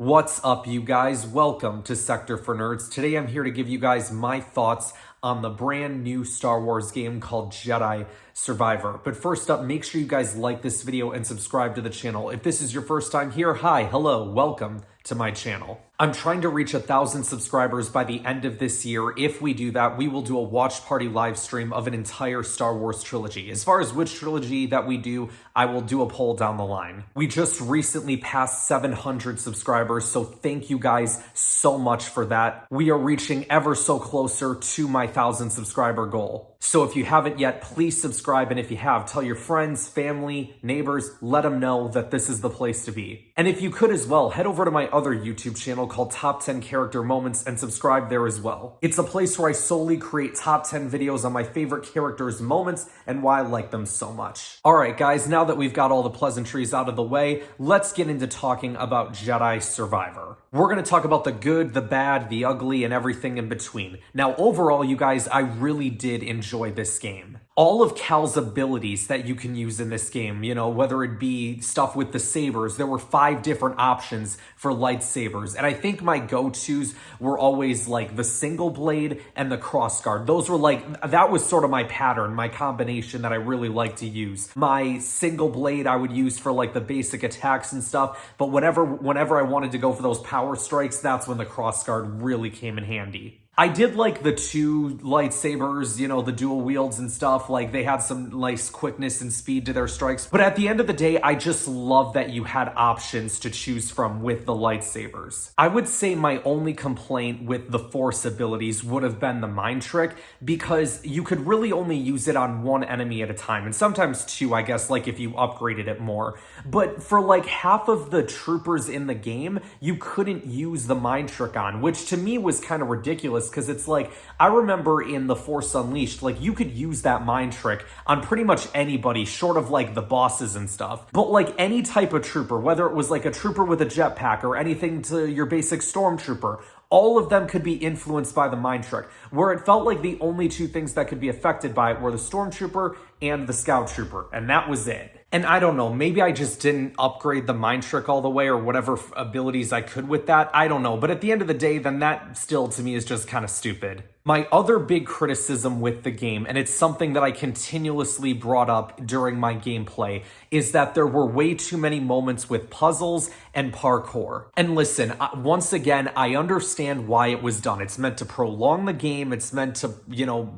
What's up, you guys? Welcome to Sector for Nerds. Today I'm here to give you guys my thoughts on the brand new Star Wars game called Jedi Survivor. But first up, make sure you guys like this video and subscribe to the channel. If this is your first time here, hi, hello, welcome to my channel. I'm trying to reach 1,000 subscribers by the end of this year. If we do that, we will do a watch party live stream of an entire Star Wars trilogy. As far as which trilogy that we do, I will do a poll down the line. We just recently passed 700 subscribers, so thank you guys so much for that. We are reaching ever so closer to my 1,000 subscriber goal. So if you haven't yet, please subscribe, and if you have, tell your friends, family, neighbors, let them know that this is the place to be. And if you could as well, head over to my other YouTube channel called Top 10 Character Moments and subscribe there as well. It's a place where I solely create top 10 videos on my favorite characters' moments and why I like them so much. Alright guys, now that we've got all the pleasantries out of the way, let's get into talking about Jedi Survivor. We're going to talk about the good, the bad, the ugly, and everything in between. Now overall, you guys, I really did enjoy this game. All of Cal's abilities that you can use in this game, you know, whether it be stuff with the sabers, there were 5 different options for lightsabers. And I think my go-tos were always like the single blade and the crossguard. Those were like, that was sort of my pattern, my combination that I really like to use. My single blade I would use for like the basic attacks and stuff. But whenever I wanted to go for those power strikes, that's when the crossguard really came in handy. I did like the 2 lightsabers, you know, the dual wields and stuff. Like, they had some nice quickness and speed to their strikes. But at the end of the day, I just love that you had options to choose from with the lightsabers. I would say my only complaint with the Force abilities would have been the mind trick, because you could really only use it on 1 enemy at a time. And sometimes 2, I guess, like if you upgraded it more. But for like half of the troopers in the game, you couldn't use the mind trick on, which to me was kind of ridiculous. Because it's like, I remember in The Force Unleashed, like you could use that mind trick on pretty much anybody short of like the bosses and stuff. But like any type of trooper, whether it was like a trooper with a jetpack or anything to your basic stormtrooper, all of them could be influenced by the mind trick, where it felt like the only 2 things that could be affected by it were the stormtrooper and the scout trooper, and that was it. And I don't know, maybe I just didn't upgrade the mind trick all the way or whatever abilities I could with that. I don't know. But at the end of the day, then that still to me is just kind of stupid. My other big criticism with the game, and it's something that I continuously brought up during my gameplay, is that there were way too many moments with puzzles and parkour. And listen, once again, I understand why it was done. It's meant to prolong the game. It's meant to, you know,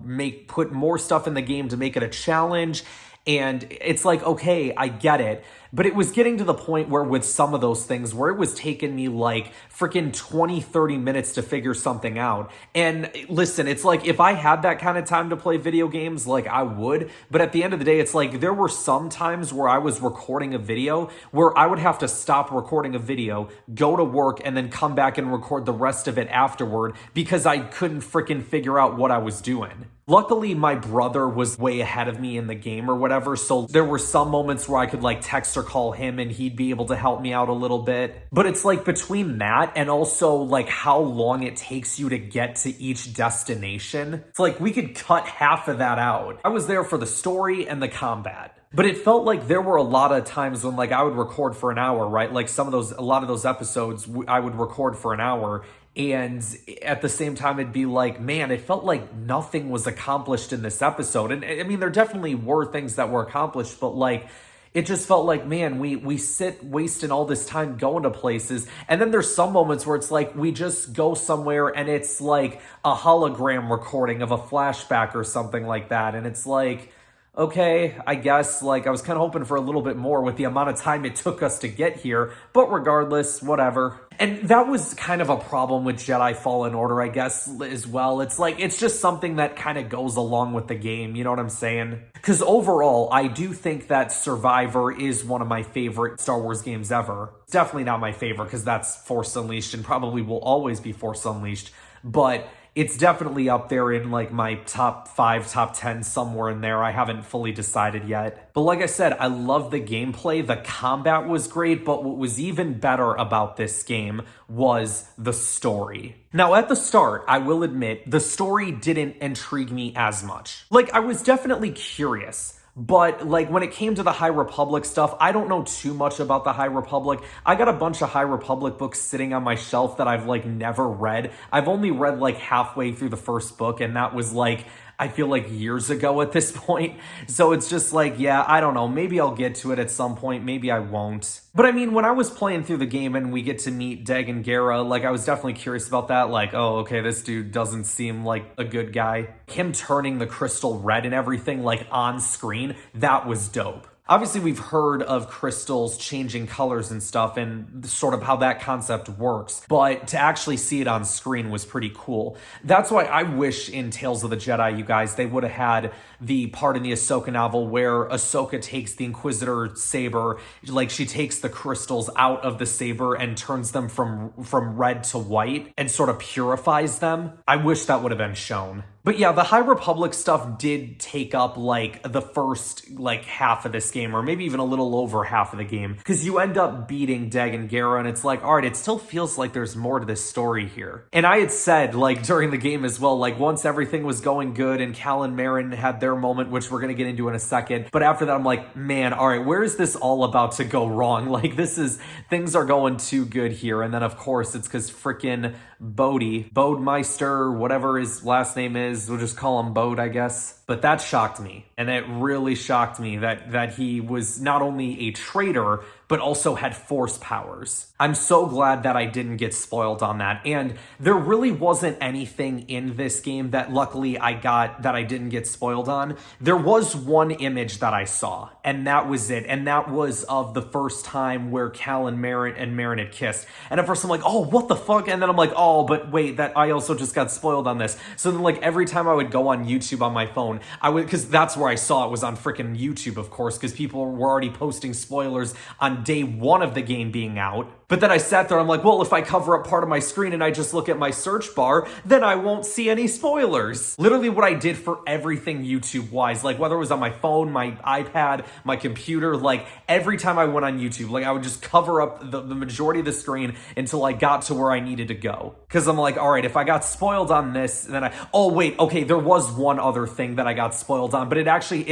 put more stuff in the game to make it a challenge. And it's like, okay, I get it. But it was getting to the point where with some of those things where it was taking me like freaking 20, 30 minutes to figure something out. And listen, it's like if I had that kind of time to play video games, like I would. But at the end of the day, it's like there were some times where I was recording a video where I would have to stop recording a video, go to work, and then come back and record the rest of it afterward because I couldn't freaking figure out what I was doing. Luckily, my brother was way ahead of me in the game or whatever, so there were some moments where I could like text or call him and he'd be able to help me out a little bit. But it's like between that and also like how long it takes you to get to each destination, it's like we could cut half of that out. I was there for the story and the combat. But it felt like there were a lot of times when like I would record for an hour, right? Like a lot of those episodes I would record for an hour. And at the same time, it'd be like, man, it felt like nothing was accomplished in this episode. And I mean, there definitely were things that were accomplished, but like, it just felt like, man, we sit wasting all this time going to places. And then there's some moments where it's like, we just go somewhere and it's like a hologram recording of a flashback or something like that. And it's like, okay, I guess, like, I was kind of hoping for a little bit more with the amount of time it took us to get here, but regardless, whatever. And that was kind of a problem with Jedi Fallen Order, I guess, as well. It's like, it's just something that kind of goes along with the game, you know what I'm saying? Because overall, I do think that Survivor is one of my favorite Star Wars games ever. It's definitely not my favorite, because that's Force Unleashed, and probably will always be Force Unleashed, but it's definitely up there in like my top 5, top 10, somewhere in there. I haven't fully decided yet. But like I said, I love the gameplay. The combat was great, but what was even better about this game was the story. Now, at the start, I will admit, the story didn't intrigue me as much. Like, I was definitely curious, But like when it came to the High Republic stuff, I don't know too much about the High Republic. I got a bunch of High Republic books sitting on my shelf that I've like never read. I've only read like halfway through the first book, and that was like, I feel like years ago at this point. So it's just like, yeah, I don't know. Maybe I'll get to it at some point. Maybe I won't. But I mean, when I was playing through the game and we get to meet Dagan Gera, like I was definitely curious about that. Like, oh, okay, this dude doesn't seem like a good guy. Him turning the crystal red and everything like on screen, that was dope. Obviously, we've heard of crystals changing colors and stuff and sort of how that concept works, but to actually see it on screen was pretty cool. That's why I wish in Tales of the Jedi, you guys, they would have had the part in the Ahsoka novel where Ahsoka takes the Inquisitor saber, like she takes the crystals out of the saber and turns them from red to white and sort of purifies them. I wish that would have been shown. But yeah, the High Republic stuff did take up like the first like half of this game, or maybe even a little over half of the game, because you end up beating Dagan Gera and it's like, all right, it still feels like there's more to this story here. And I had said like during the game as well, like once everything was going good and Cal and Merrin had their moment, which we're going to get into in a second. But after that, I'm like, man, all right, where is this all about to go wrong? Like things are going too good here. And then of course it's because freaking Bodemeister, whatever his last name is, we'll just call him Bode, I guess. But that shocked me. And it really shocked me that he was not only a traitor, but also had force powers. I'm so glad that I didn't get spoiled on that. And there really wasn't anything in this game that luckily I got that I didn't get spoiled on. There was one image that I saw, and that was it. And that was of the first time where Cal and Merrin had kissed. And at first I'm like, oh, what the fuck? And then I'm like, oh, but wait, that I also just got spoiled on this. So then like every time I would go on YouTube on my phone, because that's where I saw it, was on freaking YouTube, of course, because people were already posting spoilers on day one of the game being out. But then I sat there, I'm like, well, if I cover up part of my screen and I just look at my search bar, then I won't see any spoilers. Literally what I did for everything YouTube-wise, like whether it was on my phone, my iPad, my computer, like every time I went on YouTube, like I would just cover up the majority of the screen until I got to where I needed to go. Because I'm like, all right, if I got spoiled on this, then oh wait, okay, there was one other thing that I got spoiled on, but it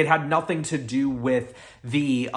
had nothing to do with the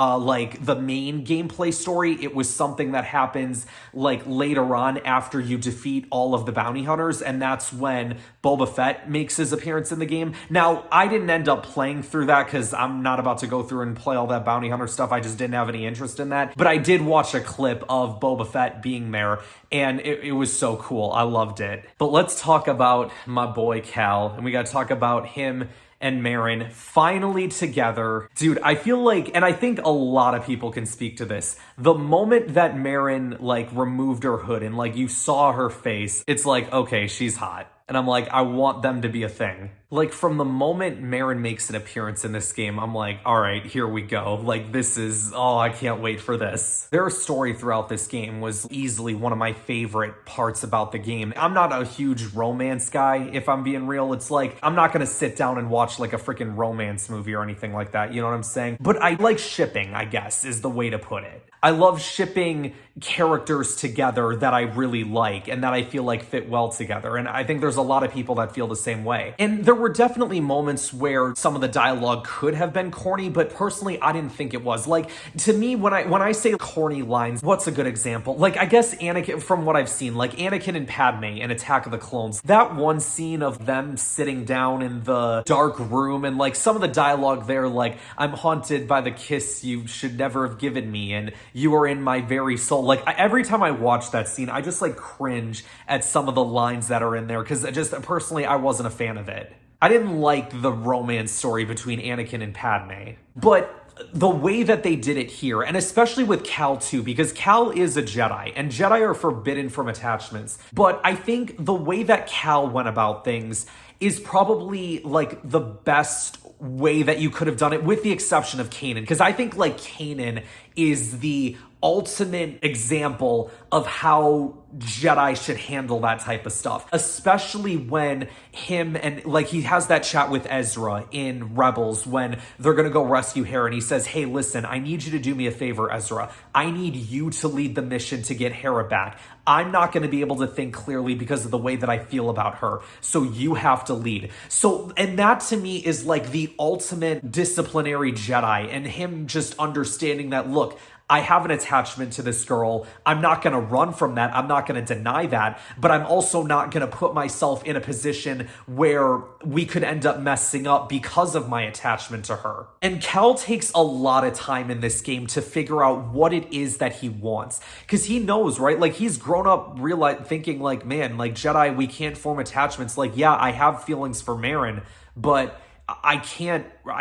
main gameplay story. It was something that happens like later on after you defeat all of the bounty hunters, and that's when Boba Fett makes his appearance in the game. Now, I didn't end up playing through that because I'm not about to go through and play all that bounty hunter stuff. I just didn't have any interest in that. But I did watch a clip of Boba Fett being there, and it was so cool. I loved it. But let's talk about my boy Cal, and we got to talk about him and Merrin finally together. Dude, I feel like, and I think a lot of people can speak to this, the moment that Merrin like removed her hood and like you saw her face, it's like, okay, she's hot. And I'm like, I want them to be a thing. Like from the moment Merrin makes an appearance in this game, I'm like, all right, here we go. Like this is, oh, I can't wait for this. Their story throughout this game was easily one of my favorite parts about the game. I'm not a huge romance guy, if I'm being real. It's like, I'm not gonna sit down and watch like a freaking romance movie or anything like that, you know what I'm saying? But I like shipping, I guess, is the way to put it. I love shipping characters together that I really like and that I feel like fit well together. And I think there's a lot of people that feel the same way. And there were definitely moments where some of the dialogue could have been corny, but personally, I didn't think it was. Like, to me, when I say corny lines, what's a good example? Like, I guess Anakin, from what I've seen, like Anakin and Padme in Attack of the Clones, that one scene of them sitting down in the dark room and like some of the dialogue there, like, I'm haunted by the kiss you should never have given me, and you are in my very soul. Like, every time I watch that scene, I just like cringe at some of the lines that are in there because just personally, I wasn't a fan of it. I didn't like the romance story between Anakin and Padme, but the way that they did it here, and especially with Cal too, because Cal is a Jedi, and Jedi are forbidden from attachments. But I think the way that Cal went about things is probably like the best way that you could have done it, with the exception of Kanan, because I think like Kanan is the ultimate example of how Jedi should handle that type of stuff, especially when him and like he has that chat with Ezra in Rebels when they're gonna go rescue Hera, and he says, hey, listen, I need you to do me a favor, Ezra. I need you to lead the mission to get Hera back. I'm not going to be able to think clearly because of the way that I feel about her. So you have to lead. So, and that to me is like the ultimate disciplinary Jedi, and him just understanding that, look, I have an attachment to this girl. I'm not going to run from that. I'm not going to deny that, but I'm also not going to put myself in a position where we could end up messing up because of my attachment to her. And Cal takes a lot of time in this game to figure out what it is that he wants, because he knows, right? Like, he's grown up thinking like, man, like Jedi, we can't form attachments. Like, yeah, I have feelings for Marin, but I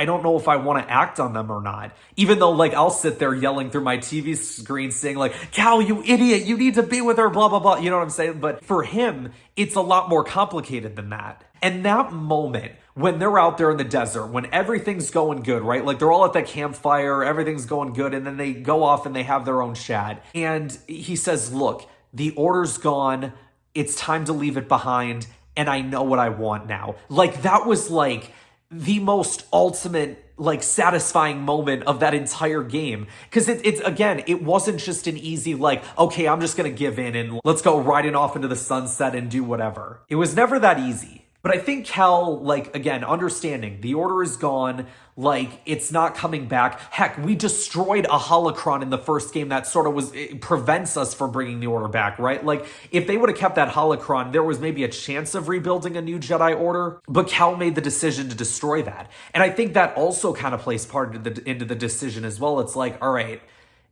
don't know if I want to act on them or not. Even though, like, I'll sit there yelling through my TV screen saying, like, Cal, you idiot, you need to be with her, blah, blah, blah. You know what I'm saying? But for him, it's a lot more complicated than that. And that moment when they're out there in the desert, when everything's going good, right? Like, they're all at that campfire, everything's going good, and then they go off and they have their own chat. And he says, look, the order's gone. It's time to leave it behind. And I know what I want now. Like, that was like the most ultimate, like, satisfying moment of that entire game. Because it's again, it wasn't just an easy, like, okay, I'm just gonna give in and let's go riding off into the sunset and do whatever. It was never that easy. But I think Cal, like, again, understanding the order is gone, like, it's not coming back. Heck, we destroyed a holocron in the first game that sort of it prevents us from bringing the order back, right? Like, if they would have kept that holocron, there was maybe a chance of rebuilding a new Jedi Order, but Cal made the decision to destroy that. And I think that also kind of plays part into the decision as well. It's like, all right,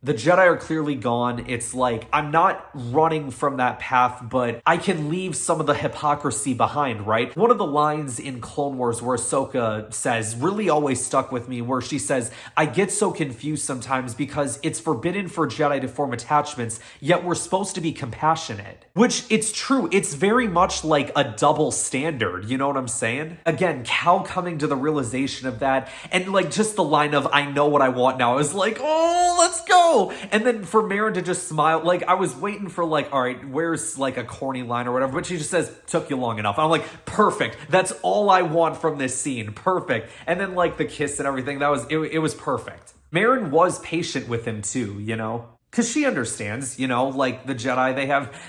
the Jedi are clearly gone. It's like, I'm not running from that path, but I can leave some of the hypocrisy behind, right? One of the lines in Clone Wars where Ahsoka says really always stuck with me, where she says, I get so confused sometimes because it's forbidden for Jedi to form attachments, yet we're supposed to be compassionate. Which, it's true. It's very much like a double standard. You know what I'm saying? Again, Cal coming to the realization of that, and like just the line of, I know what I want now, is like, oh, let's go. And then for Marin to just smile, like, I was waiting for, like, all right, where's like a corny line or whatever, but she just says, took you long enough. I'm like, perfect. That's all I want from this scene. Perfect. And then like the kiss and everything, it was perfect. Marin was patient with him too, you know? Because she understands, you know, like the Jedi,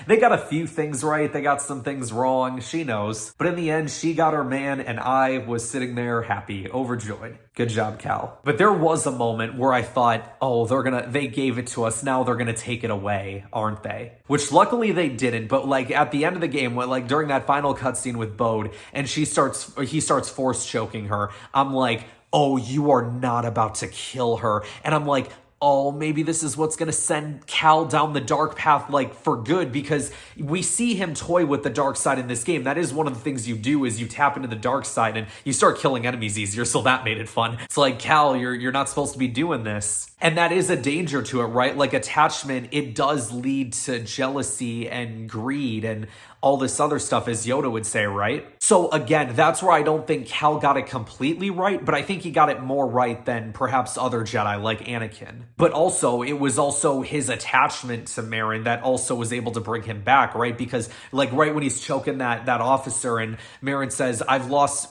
they got a few things right. They got some things wrong. She knows. But in the end, she got her man, and I was sitting there happy, overjoyed. Good job, Cal. But there was a moment where I thought, oh, they gave it to us. Now they're going to take it away, aren't they? Which luckily they didn't. But like at the end of the game, when, like during that final cutscene with Bode, and he starts force choking her, I'm like, oh, you are not about to kill her. And I'm like, oh, maybe this is what's going to send Cal down the dark path, like, for good, because we see him toy with the dark side in this game. That is one of the things you do, is you tap into the dark side and you start killing enemies easier, so that made it fun. It's like, Cal, you're not supposed to be doing this. And that is a danger to it, right? Like, attachment, it does lead to jealousy and greed and all this other stuff, as Yoda would say, right? So again, that's where I don't think Cal got it completely right, but I think he got it more right than perhaps other Jedi like Anakin. But also, it was also his attachment to Marin that also was able to bring him back, right? Because like right when he's choking that officer and Marin says,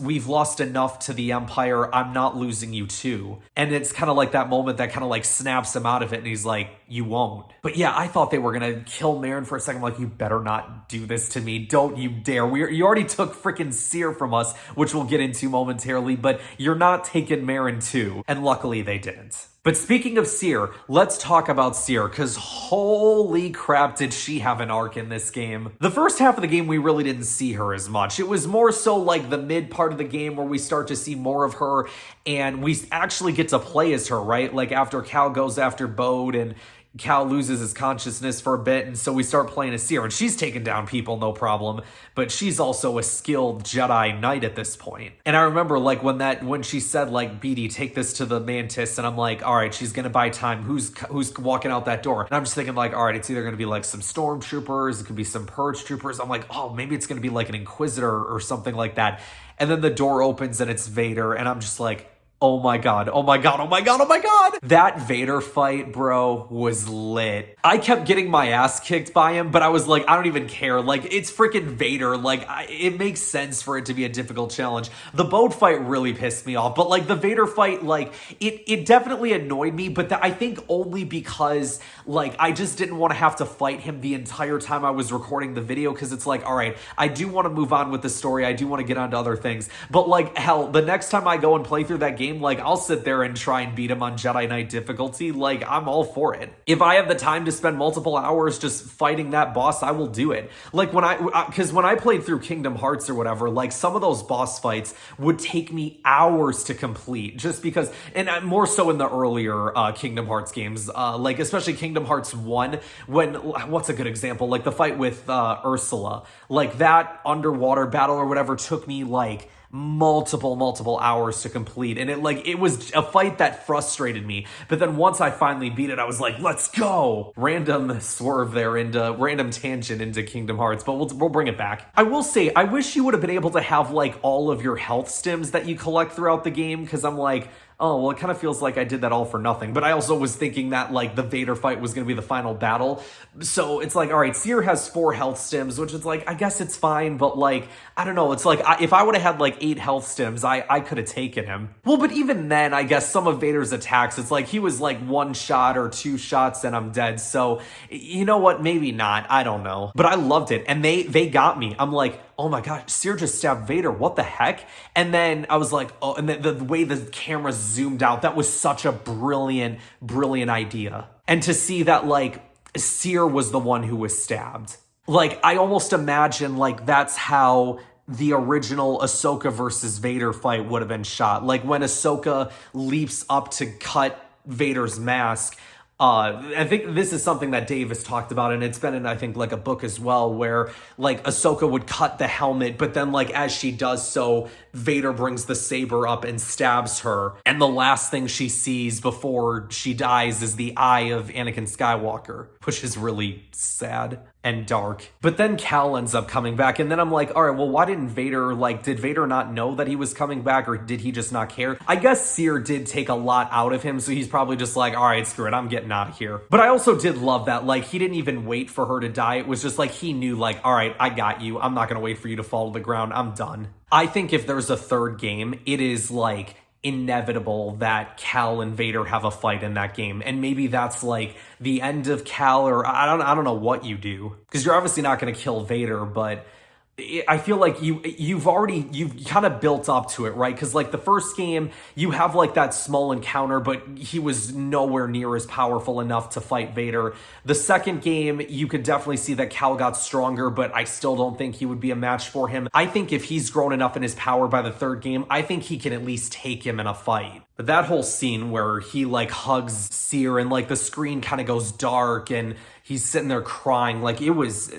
we've lost enough to the Empire, I'm not losing you too. And it's kind of like that moment that kind of like snaps him out of it, and he's like, you won't. But yeah, I thought they were gonna kill Marin for a second. I'm like, you better not do this to me. Don't you dare. You already took freaking Seer from us, which we'll get into momentarily, but you're not taking Marin too. And luckily they didn't. But speaking of Seer, let's talk about Seer, because holy crap did she have an arc in this game. The first half of the game, we really didn't see her as much. It was more so like the mid part of the game where we start to see more of her, and we actually get to play as her, right? Like after Cal goes after Bode and Cal loses his consciousness for a bit, and so we start playing as Seer, and she's taking down people, no problem, but she's also a skilled Jedi Knight at this point. And I remember like when she said like, BD, take this to the Mantis, and I'm like, all right, she's gonna buy time, who's walking out that door? And I'm just thinking like, all right, it's either gonna be like some stormtroopers, it could be some purge troopers. I'm like, oh, maybe it's gonna be like an Inquisitor or something like that. And then the door opens and it's Vader, and I'm just like, Oh my god, oh my god, oh my god, oh my god! That Vader fight, bro, was lit. I kept getting my ass kicked by him, but I was like, I don't even care. Like, it's freaking Vader. Like, it makes sense for it to be a difficult challenge. The boat fight really pissed me off, but like the Vader fight, like, it definitely annoyed me, but I think only because, like, I just didn't want to have to fight him the entire time I was recording the video, because it's like, all right, I do want to move on with the story. I do want to get on to other things, but like, hell, the next time I go and play through that game, like, I'll sit there and try and beat him on Jedi Knight difficulty. Like, I'm all for it. If I have the time to spend multiple hours just fighting that boss, I will do it. Like, because when I played through Kingdom Hearts or whatever, like, some of those boss fights would take me hours to complete, just because, and more so in the earlier Kingdom Hearts games, like, especially Kingdom Hearts 1, what's a good example? Like, the fight with Ursula. Like, that underwater battle or whatever took me, like, multiple hours to complete, and it was a fight that frustrated me, but then once I finally beat it, I was like, let's go. Random swerve there into random tangent into Kingdom Hearts, but we'll bring it back. I will say, I wish you would have been able to have like all of your health stims that you collect throughout the game, because I'm like, oh, well, it kind of feels like I did that all for nothing. But I also was thinking that, like, the Vader fight was going to be the final battle. So it's like, all right, Seer has 4 health stims, which is like, I guess it's fine. But, like, I don't know. It's like, if I would have had, like, 8 health stims, I could have taken him. Well, but even then, I guess some of Vader's attacks, it's like he was, like, 1 shot or 2 shots and I'm dead. So, you know what? Maybe not. I don't know. But I loved it. And they got me. I'm like, oh my gosh, Seer just stabbed Vader. What the heck? And then I was like, oh, and then the way the camera zoomed out, that was such a brilliant idea. And to see that, like, Seer was the one who was stabbed. Like, I almost imagine, like, that's how the original Ahsoka versus Vader fight would have been shot. Like, when Ahsoka leaps up to cut Vader's mask, I think this is something that Dave has talked about, and it's been in, I think, like a book as well, where like Ahsoka would cut the helmet, but then like as she does so, Vader brings the saber up and stabs her, and the last thing she sees before she dies is the eye of Anakin Skywalker, which is really sad and dark. But then Cal ends up coming back, and then I'm like, all right, well, why didn't Vader, like, did Vader not know that he was coming back, or did he just not care? I guess Seer did take a lot out of him, so he's probably just like, all right, screw it, I'm getting out of here. But I also did love that, like, he didn't even wait for her to die. It was just like, he knew, like, all right, I got you. I'm not gonna wait for you to fall to the ground. I'm done. I think if there's a third game, it is, like, inevitable that Cal and Vader have a fight in that game, and maybe that's like the end of Cal, or I don't know what you do, because you're obviously not going to kill Vader, but I feel like you've kind of built up to it, right? Because like the first game, you have like that small encounter, but he was nowhere near as powerful enough to fight Vader. The second game, you could definitely see that Cal got stronger, but I still don't think he would be a match for him. I think if he's grown enough in his power by the third game, I think he can at least take him in a fight. But that whole scene where he like hugs Seer and like the screen kind of goes dark and he's sitting there crying, like it was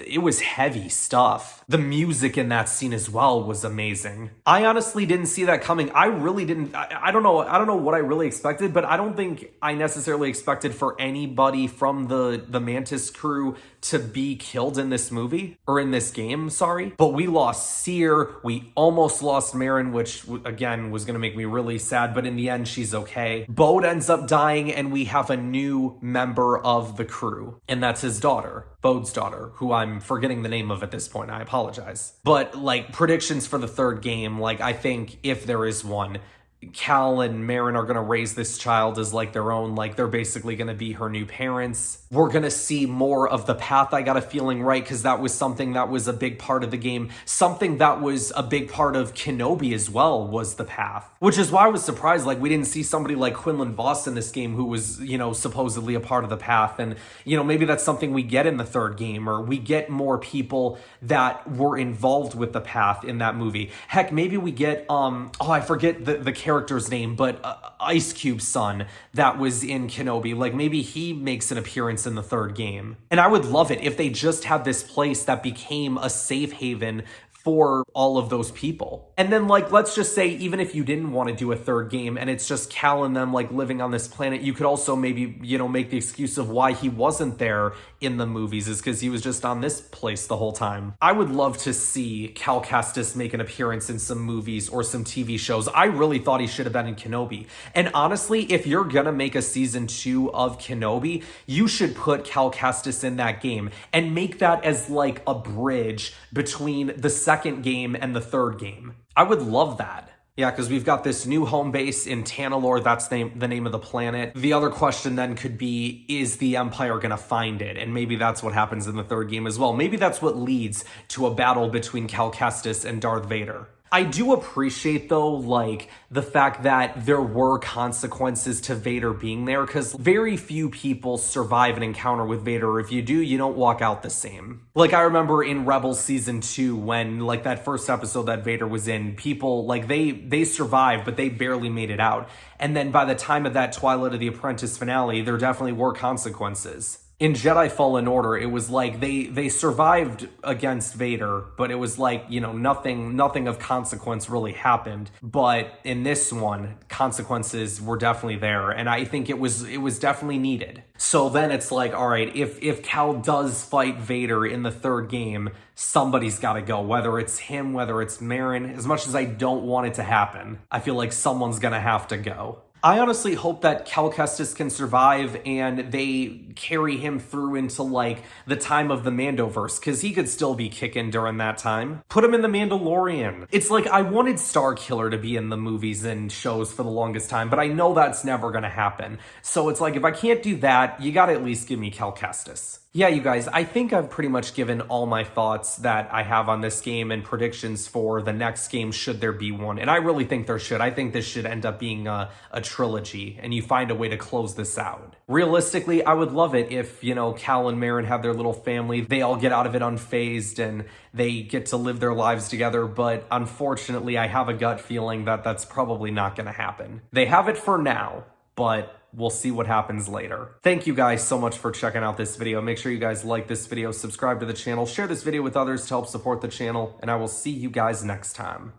heavy stuff. The music in that scene as well was amazing. I honestly didn't see that coming. I really didn't. I don't know what I really expected, but I don't think I necessarily expected for anybody from the Mantis crew to be killed in this movie, or in this game, sorry. But we lost Seer, we almost lost Marin, which again was gonna make me really sad, but in the end, she's okay. Bode ends up dying, and we have a new member of the crew, and that's his daughter, Bode's daughter, who I'm forgetting the name of at this point, I apologize. But like predictions for the third game, like I think if there is one, Cal and Marin are going to raise this child as like their own, like they're basically going to be her new parents. We're going to see more of the path, I got a feeling, right? Because that was something that was a big part of the game. Something that was a big part of Kenobi as well was the path. Which is why I was surprised, like we didn't see somebody like Quinlan Vos in this game who was, you know, supposedly a part of the path. And, you know, maybe that's something we get in the third game, or we get more people that were involved with the path in that movie. Heck, maybe we get, I forget the character's name, but Ice Cube's son that was in Kenobi, like maybe he makes an appearance in the third game. And I would love it if they just had this place that became a safe haven for all of those people. And then, like, let's just say, even if you didn't want to do a third game and it's just Cal and them, like, living on this planet, you could also maybe, you know, make the excuse of why he wasn't there in the movies is because he was just on this place the whole time. I would love to see Cal Kestis make an appearance in some movies or some TV shows. I really thought he should have been in Kenobi. And honestly, if you're gonna make a season 2 of Kenobi, you should put Cal Kestis in that game and make that as like a bridge between the second game and the third game. I would love that. Yeah, because we've got this new home base in Tanalorr. That's the name of the planet. The other question then could be, is the Empire going to find it? And maybe that's what happens in the third game as well. Maybe that's what leads to a battle between Cal Kestis and Darth Vader. I do appreciate, though, like, the fact that there were consequences to Vader being there, because very few people survive an encounter with Vader. If you do, you don't walk out the same. Like, I remember in Rebels Season 2, when, like, that first episode that Vader was in, people, like, they survived, but they barely made it out. And then by the time of that Twilight of the Apprentice finale, there definitely were consequences. In Jedi Fallen Order, it was like they survived against Vader, but it was like, you know, nothing of consequence really happened. But in this one, consequences were definitely there, and I think it was definitely needed. So then it's like, all right, if Cal does fight Vader in the third game, somebody's got to go, whether it's him, whether it's Merrin. As much as I don't want it to happen, I feel like someone's gonna have to go. I honestly hope that Cal Kestis can survive and they carry him through into, like, the time of the Mandoverse, because he could still be kicking during that time. Put him in the Mandalorian. It's like, I wanted Starkiller to be in the movies and shows for the longest time, but I know that's never gonna happen. So it's like, if I can't do that, you gotta at least give me Cal Kestis. Yeah, you guys, I think I've pretty much given all my thoughts that I have on this game and predictions for the next game, should there be one. And I really think there should. I think this should end up being a trilogy, and you find a way to close this out. Realistically, I would love it if, you know, Cal and Merrin have their little family. They all get out of it unfazed, and they get to live their lives together. But unfortunately, I have a gut feeling that that's probably not going to happen. They have it for now, but we'll see what happens later. Thank you guys so much for checking out this video. Make sure you guys like this video, subscribe to the channel, share this video with others to help support the channel, and I will see you guys next time.